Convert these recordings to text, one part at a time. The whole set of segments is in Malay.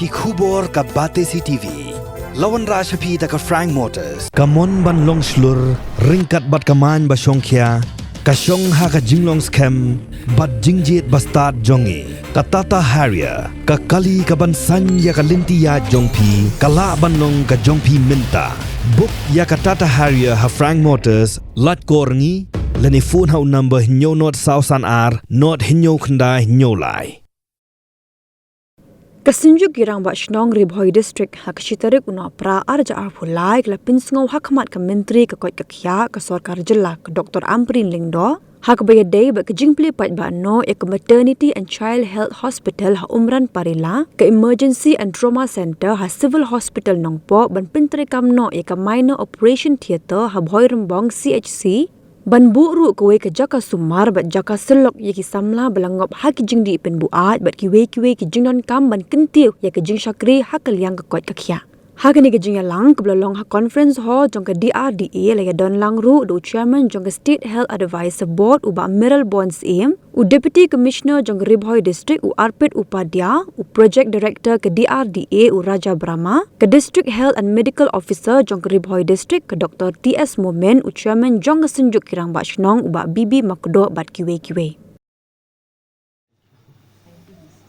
ki khubor ka Batesi TV. Lawan Rashapi ta ka Frank Motors. Kamon ban long slur ringkat bat kaman ba Shongkhia. Ka Shong ha ka jinglong scam bat jingjit bastard jongi. Ka Tata Harrier ka kali ka ban sanya ka lintia jongpi. Kala ban long ka jongpi minta. Book ya ka Tata Harrier ha Frank Motors lat korngi. Lani phone hau number hinyo not sausan ar not hinyo khandai hinyo lai. Kasunjuk girang ba Shnong Ribhoi District hakshitarik una pra arja arphulai la pinsngau hakmat ka menteri ka koi ka khya ka sarkar jilla ka Dr. Amprin Lingdo hak bayadai ba ka jingpli pat ba no ek maternity and child health hospital ha Umran Parila ka emergency and trauma center ha civil hospital nongpo ban pintri kam no ek minor operation theater ha Bhoi Rambong CHC ban bu ru kowe ka jaka sumar bat jaka selok ye ki samla balangop ha ki jingdi pen buat bat ki we ki jingnon kam ban kentiu ye ka jing shakri ha kalyang ka kot ka khya ha ka ni ka jing lang ka blong ha conference hall jong ka DRDA la ya don lang ru do chairman jong ka state health advisor board uba Meral Bonds aim u deputy commissioner jong Ribhoi district u Arpit Upadya u project director ka DRDA u Raja Brahma ka district health and medical officer jong Ribhoi district ka Dr. TS Momen u chairman jong ka Senjuk Kirang ba Shnong uba Bibi Makdo bat kiwe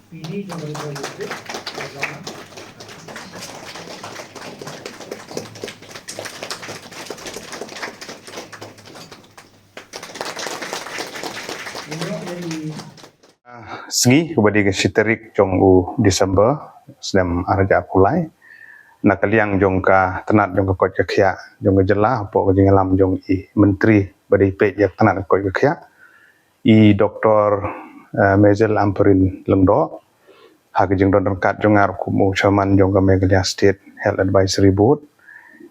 PD jong Ribhoi district Sengi kepada kesiterik jong u Disember sedang arja pulai nak kaliang jong ka tenat jong ka kot ka khia jong ka jelah apa ka jingalam jong i menteri badai pe yak tenat kot ka khia i Dr. Mezel Amprin Lengdo ha ka jing don kat jong ar kumu chairman jong ka Meghalaya State Health Advisory Board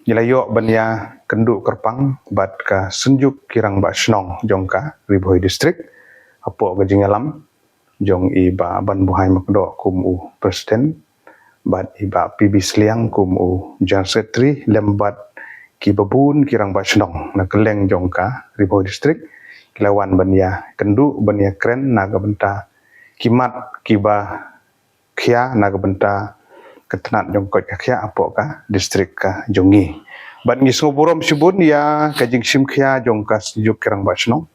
yilayo banya kenduk kerpang bat ka Senjuk Kirang ba Shnong jong ka Ribhoi district apa ka jingalam jong iba ban buhai makdo kum u presiden bat iba PB Sliang kum u Jan Setri lembat ki babun kirang ba Shnong na keleng jong ka Ribhoi district kilawan bania kendu bania kren naga benta kimat kiba khia naga benta ketenat jong kot khia apo ka district ka jongi bat ngi soborom sibun ya ka jing sim khia jong ka Senjuk Kirang ba Shnong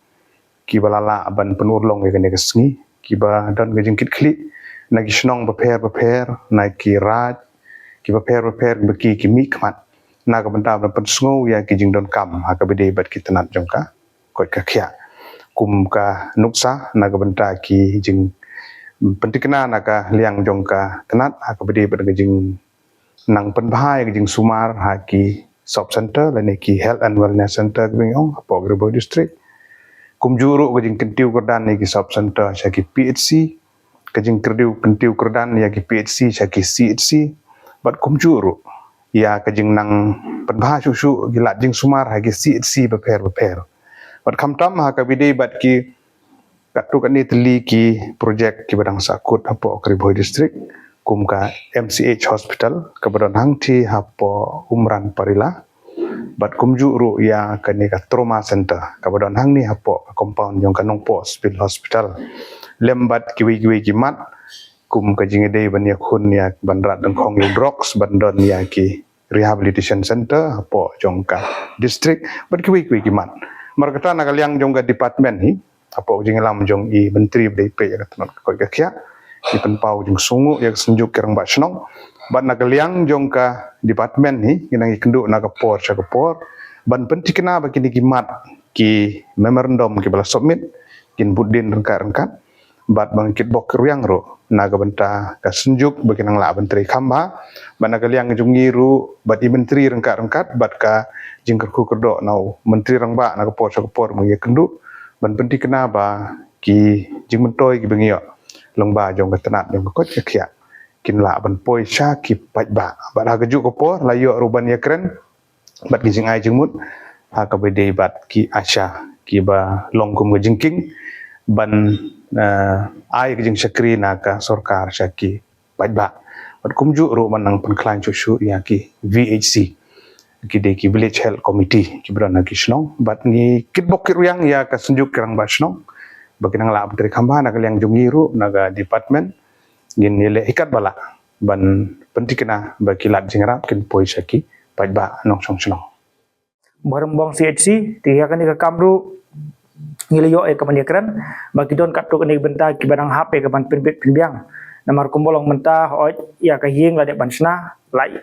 kibalala ban penurlong ya kene kesngi kiba dan gejengkit klik nagi Shnong beper nagi raj kiba beper beki kimi kmat naga benta ban pensngo ya kijing don kam ha ka bede bat kitenat jongka kot ka khia kum ka nuksa naga benta ki jing pentikna naga liang jongka tenat ha ka bede bat gejing nang penbhai gejing sumar ha ki sub center lane ki health and wellness center bingong apo Ribhoi district kumjuru kajing kentiu kerdan ni ki sub center syaki PHC kajing kentiu kerdan ya ki PHC syaki CHC bat kumjuru ya kajing nang penbah susu gilat jing sumar ha ki CHC beper bat kamtam ha kabide bat ki katu kan ni teli ki projek ki badang sakut apo Ribhoi district kum ka MCH hospital kebadan hang ti apo Umran Parila bat kumjuru ya kani ka trauma center kabadon hang ni hapo compound yang kanong pos pil hospital lembat kiwi kimat kum ka jingede ban ya khun ya bandrat dan khong drugs bandon ya ki rehabilitation center hapo jongka district bat kiwi kimat markata nakaliang jongka department hi hapo jingalam jong i menteri BDP ya katanot ko ka khia di penpau jong sungu ya Senjuk Kirang ba Shnong ban nakaliang jong ka department ni kinang ikenduk naga por ban pentikna bagi ni kimat ki memorandum ki bala submit kin budin rengkat bat bang kit bok riang ro naga benta ka Senjuk bagi nang la menteri khamba ban nakaliang jong ngiru bat i menteri rengkat bat ka jingker ku kerdo nau menteri rangba naga por mung ikenduk ban pentikna ba ki jing mentoi ki bengio longba jong ka tenat jong ka kot ka khia kin la ban poi sha ki paj ba bat ha kejuk ko layo ruban ya kren bat ki jing ai jing mut ha ka bede bat ki asha ki ba longkum ge jingking ban ai ge jing sakri na ka sarkar sha ki paj ba bat kumju ru manang pen klan chu ya ki VHC ki de ki village health committee ki brana ki Shnong bat ni kitbok kiryang ya ka Senjuk Kirang ba Shnong baginang la abdri khamba naga yang jungiru naga department gin nile ikat bala ban pentikna bagi lat jingrap kin poi saki pajba nong song senong Barembong CHC tiga kan ke kamru ngiliyo ke maniakran bagi don kat tu kan benta ki barang HP ke ban pinbit pinbiang namar kumbolong mentah oi ya ka hing la de bansna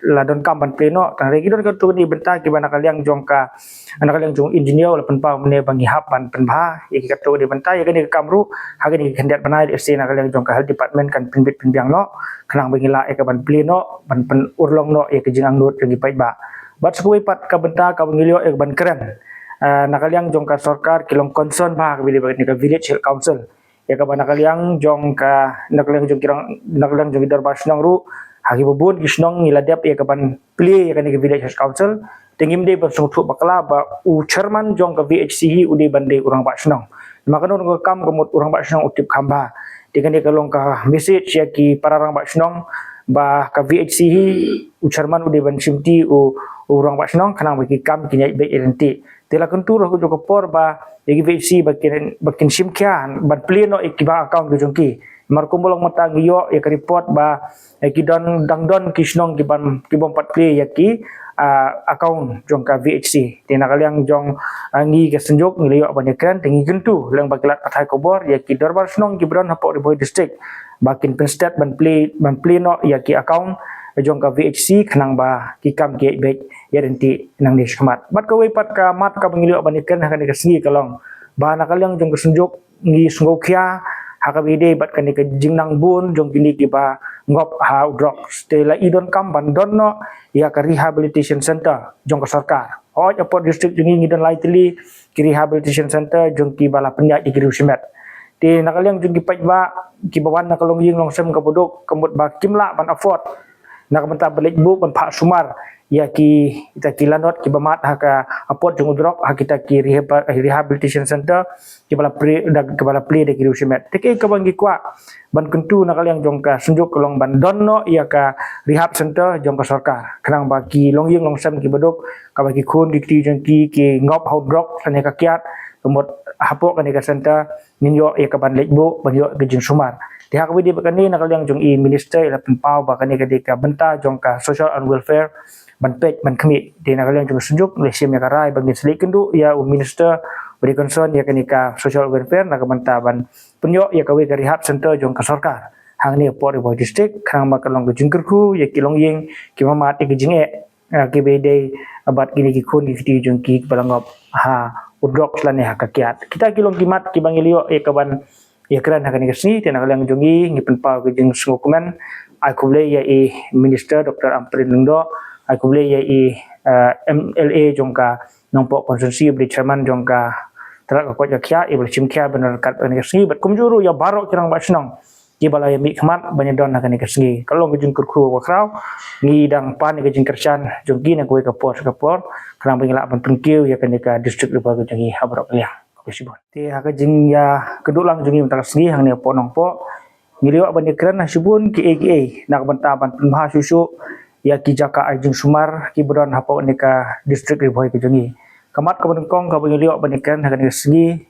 la don kam ban pleno tan regi don kat tu ni benta ki ban kaliang jongka anak kaliang jong engineer la penpa mene bangi hap ban penba ya ki kat tu di benta ya kan ke kamru ha kan ki hendak banai di sina kaliang jongka health department kan pinbit pinbiang no kanang bangi la ke ban pleno ban pen urlong no ya ke jingang lut yang dipai ba bat sekui pat ka benta ka bangilio ek ban keren nakaliang jong ka sarkar kilong concern ba ka bili ka village health council ya ka nakaliang jong ka nakaliang jong kirang nakaliang jong dar basnong ru hagi bubun kisnong niladap ya ka ban play ya ka ni village health council tingim de basung thu bakla ba u chairman jong ka VHChi ude bande urang basnong maka non ka kam kamut urang basnong utip khamba dengan dia kalong ka message ya ki pararang basnong ba ka VHChi u chairman ude ban simti u urang basnong kanang bagi kam kinyai baik identiti tela kentu roh jo kopor ba yagi VC bakin simkian ban pleno ikiba account jo jongki mar kumbolong mata ngiyo ya report ba yaki don dangdon kisnong kibom pat play yaki account jongka VHC tena kaliang jong ngi ke senjuk ngiyo banyakan tengi kentu lang bakilat pathai kobor yaki dorbar snong kibron hapo riboy district bakin penstat ban pleno yaki account jongka VHC kanang ba kikam ke baik ya renti nang ni skamat bat ka pat ka mat ka pangilio banikan hakan ka singi kalong ba nakalang jong kesunjuk ngi sungokya haka bide bat kan ka jingnang bun jong kini ki ba ngop ha udrok stela idon kam bandon no ya ka rehabilitation center jong ka sarkar ho apo district jungi ngidon laitli ki rehabilitation center jong ki bala penya ki rusimet ti nakalang jong ki pajba ki bawan nakalong ying long sem ka bodok kemut ba kimla ban afford nak mentah balik bu ban pak sumar ya ki kita kilanot ki bamat haka apot jung udrok ha kita ki rehabilitation center ki bala pre dag ki bala play de ki rusimet teke ka bangi kwa ban kentu nakaliang jongka sunjuk kolong ban donno ya ka rehab center jongka sarkar kanang bagi longyeng longsam ki bedok ka bagi kun dikti jengki ki ngop hau drok sane ka kiat kemut hapok kan ka center ninyo ya ka ban lekbo ban yo ke jing sumar Tiha kabidi bakani nakaliang jong i minister ila penpau bakani kadika benta jongka social and welfare ban pej ban kemi di nakaliang jong sunjuk lesim ya karai bagi selik kendu ya minister beri concern ya kanika social welfare nak benta ban penyo ya kawe ka rehab center jongka sarkar hang ni port riboy district khang makalong ke jingkerku ya kilong yeng ki mamat ki jinge ki bede abat kini ki kun ki jongki balangop ha udrok selane hakakiat kita kilong kimat ki bangilio ya kaban ya keren hakan kesini tena kaliang jongi ngipen pau ke jing sungukumen ai kuble ya minister Dr. Amprin Lingdo ai kuble ya MLA jongka nongpo konsumsi beri chairman jongka terak ko kya ibul chimkya benar kat hakan kesini bat kumjuru ya barok kirang basnong ki balai mi khamat banyak don hakan kesini kalau ke jing kurku wakrau ngi dang pan ke jing kersan jongki na kowe ke por kerang bengila pan pengkiu ya kan ke district lepa ke jongi habrok liah Kusibon. Ti haka jing ya kedulang jungi mentak sengi hang ne ponong po. Ngiliwa ban keren hasibun ki nak bantaban penmah susu ya ki jaka ajing sumar ki bodon hapo ne ka district riboy ke jungi. Kamat ka bengkong ka ngiliwa ban keren hang ne sengi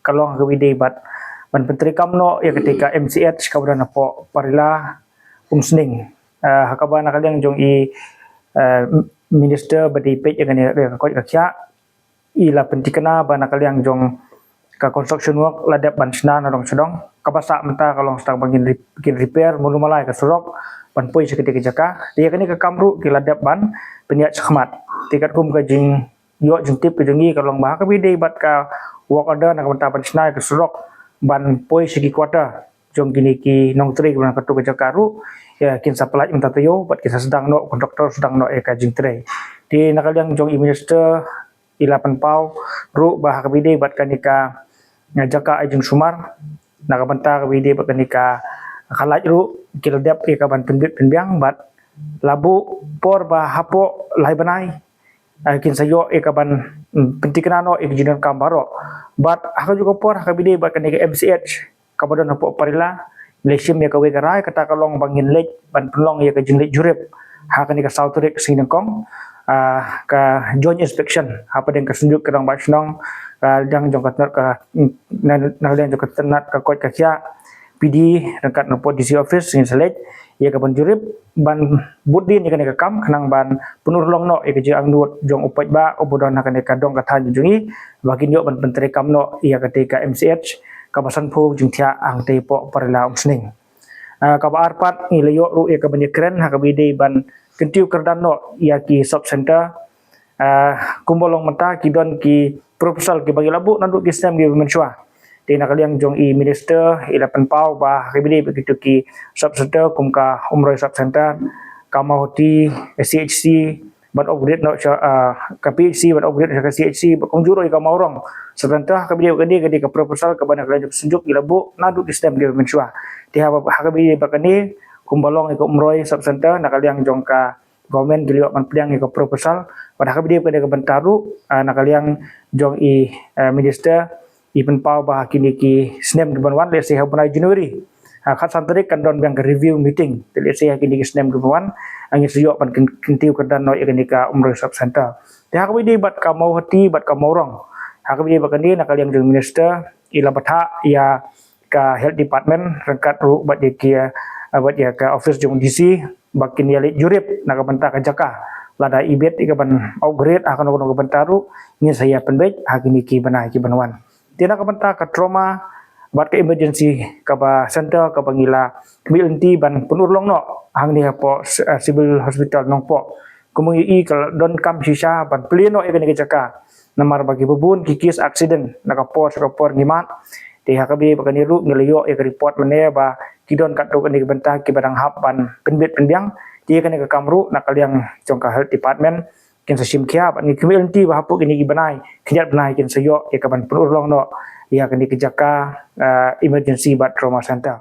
kalong ka wide bat ban pentri kamno ya ketika MCH ka bodon hapo parila umsning. Haka ba nakaliang jong i minister badi pej ya ne ka kya ila pentikena bana kaliang jong ka construction work ladap bansna narong sedong kabasa menta kalong stang bangin repair mulu malai ka surok ban poi sekete ke jaka dia kini ka kamru ki ladap ban peniat khmat tikat kum ka jing yo jing tip ke jengi kalong bah ka bide bat ka work order nak menta bansna ka surok ban poi segi quarter jong kini ki nong tri ka tu ke jaka ru ya kin supply menta tayo bat kisah sedang no kontraktor sedang no ka jing tre di nakaliang jong minister ilapan pau ru bah kabide bat kanika ngajaka ajeng sumar nakabanta kabide bat kanika kalaj ru kiladap ke kaban pendit penbiang bat labu por bah hapo lai banai kin sayo e kaban pentiknano e jinan kambaro bat haka juga por kabide bat kanika MCH kabadon hapo parila lesim ya kawe garai kata kalong bangin lej ban pelong ya ka jinglej jurep haka nika sautrek sinengkong ka joint inspection apa yang kesunjuk kerang basnong yang jong katnat ka naleng jong katnat ka kot ka kya PD rengkat nopo DC office sing select ia ka ban jurip ban budin ia ka kam kanang ban penur long no ia ka jang nuot jong upat ba obodon ka ka dong ka than jungi bagi yo ban menteri kam no ia ka ka MCH kawasan phu jung thia ang te po parla umsning ka ba arpat ni leyo ru ia ka ban kren ha ka bide ban kentiu kerdan no ia ki sub center kumbolong mata ki don ki proposal ki bagi labu nanduk ki sistem ki mensua di nakaliang jong i minister ila penpau ba kibili begitu ki sub center kum ka umroi sub center kamauti CHC ban upgrade no ka PHC ban upgrade ka CHC ba kong juro ka maurong sebentar kibili gadi ka proposal ka ban nakaliang sunjuk ila bu nanduk ki sistem ki mensua di ha kibili ba kani kumbolong ko umroi sub center nakaliang jong ka government diliwat man pliang ko proposal pada kabidi pada ke bentaru nakaliang jong i minister ipen pau bah kini ki snem ke banwan le se ha Januari khat santarik kan don bang review meeting le se ha kini ki snem ke banwan angin suyok pan kentiu kedan no ikani ka umroi sub center ha kabidi bat ka mau hati bat ka mau rong ha kabidi bakani nakaliang jong minister ila batha ya ka health department rangkat ru bat dia bat ya ka office jong DC bakin ya jurip nak benta ka jaka lada ibet ika ban upgrade akan ko bentaru ni saya penbej hakini ki bana ki banwan tina ka benta ka trauma bat ka emergency ka ba center ka bangila kemilenti ban penur long no hang ni po civil hospital nong po kumui i ka don kam sisa ban pleno ika ni jaka namar bagi bubun kikis accident naka pos report ngimat di hakabi bakani ru ngeliyo ika report mene ba kidon kat do ni benta ki badang hap ban penbet penbiang dia kan ke kamru nakaliang jongka health department kin sa simkia ban ni kemilenti ba hapu kini gibanai kinyat banai kin sayo e kaban penur long no ia kan dikejaka emergency bat trauma center